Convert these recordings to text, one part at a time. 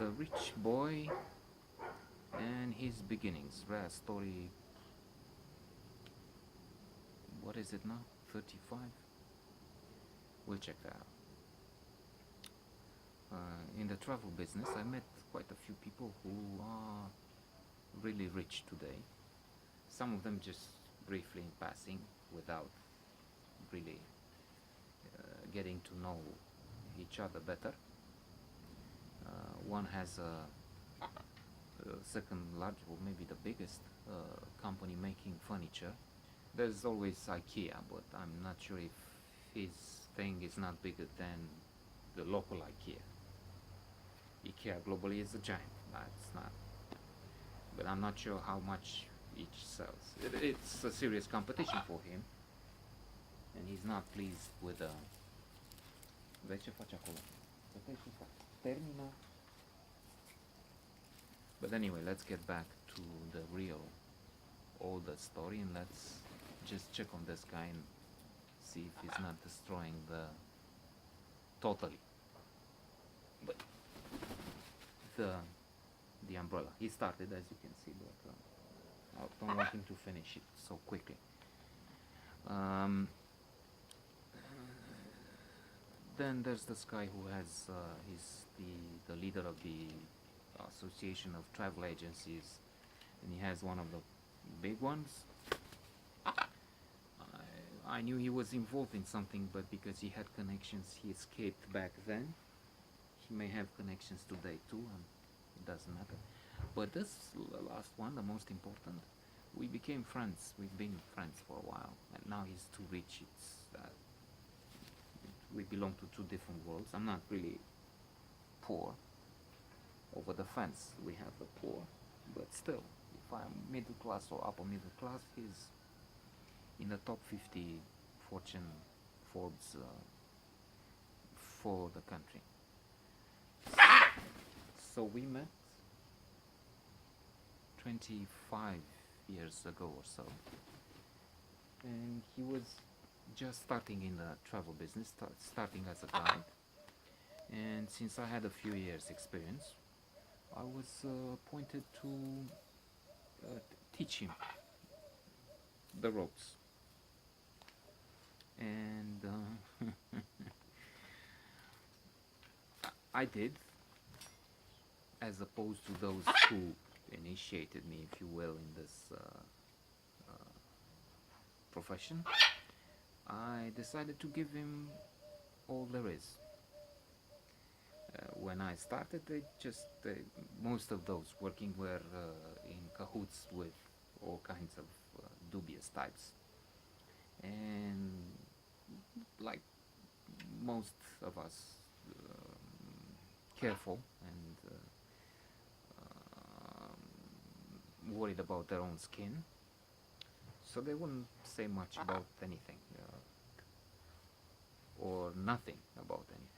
the rich boy and his beginnings. Rhea story. What is it now? 35. We'll check that out. In the travel business, I met quite a few people who are really rich today. Some of them just briefly in passing, without really getting to know each other better. One has a second large, or maybe the biggest company making furniture. There's always IKEA, but I'm not sure if his thing is not bigger than the local IKEA. IKEA globally is a giant. That's not, but I'm not sure how much each sells. It's a serious competition for him, and he's not pleased with the. Vezi ce face acolo? Termină. But anyway, let's get back to the real older story, and let's just check on this guy and see if he's not destroying the totally. But the umbrella. He started, as you can see, but I don't want him to finish it so quickly. Then there's this guy who has he's the leader of the Association of Travel Agencies, and he has one of the big ones. I knew he was involved in something, but because he had connections, he escaped back then. He may have connections today too, and it doesn't matter. But this last one, the most important, we became friends. We've been friends for a while, and now he's too rich. It's we belong to two different worlds. I'm not really poor. Over the fence, we have the poor, but still, if I'm middle class or upper middle class, he's in the top 50 Fortune Forbes for the country. So we met 25 years ago or so, and he was just starting in the travel business, starting as a guide. And since I had a few years experience, I was appointed to teach him the ropes. And I did, as opposed to those who initiated me, if you will, in this profession. I decided to give him all there is. When I started, most of those working were in cahoots with all kinds of dubious types, and like most of us, careful and worried about their own skin, so they wouldn't say much about anything, or nothing about anything.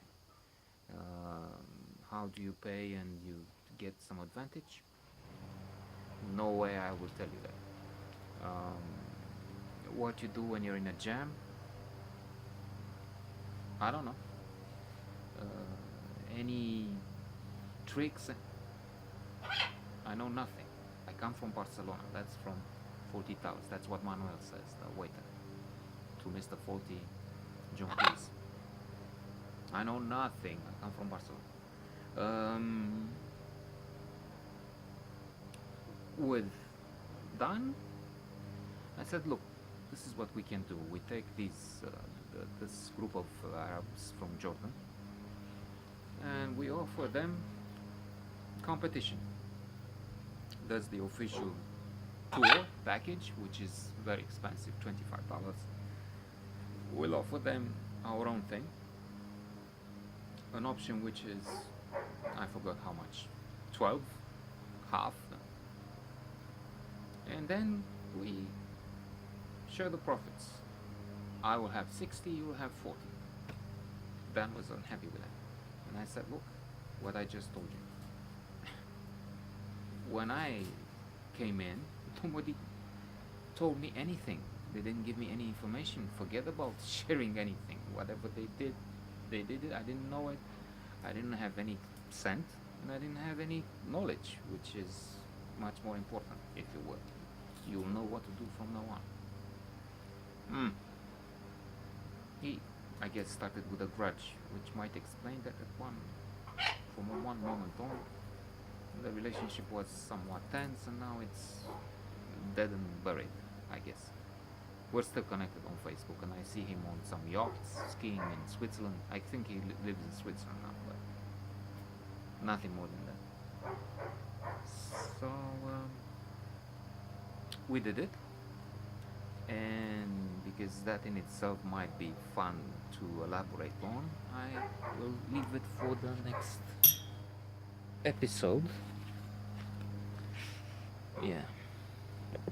How do you pay and you get some advantage? No way I will tell you that. What you do when you're in a jam? I don't know. Any tricks? I know nothing. I come from Barcelona. That's from 40 Towers. That's what Manuel says, the waiter, to Mr. 40 John, please. I know nothing. I come from Barcelona. With Dan, I said, look, this is what we can do. We take these this group of Arabs from Jordan, and we offer them competition. That's the official tour package, which is very expensive, $25. We'll offer them our own thing, an option which is, I forgot how much, 12, half, and then we share the profits. I will have 60, you will have 40. Dan was unhappy with that, and I said, look, what I just told you. When I came in, nobody told me anything. They didn't give me any information. Forget about sharing anything. Whatever they did it. I didn't know it. I didn't have any scent, and I didn't have any knowledge, which is much more important, if you will. You'll know what to do from now on. He, I guess, started with a grudge, which might explain that from one moment on, the relationship was somewhat tense, and now it's dead and buried, I guess. We're still connected on Facebook, and I see him on some yachts skiing in Switzerland. I think he lives in Switzerland now, but nothing more than that. So we did it, and because that in itself might be fun to elaborate on, I will leave it for the next episode. Yeah.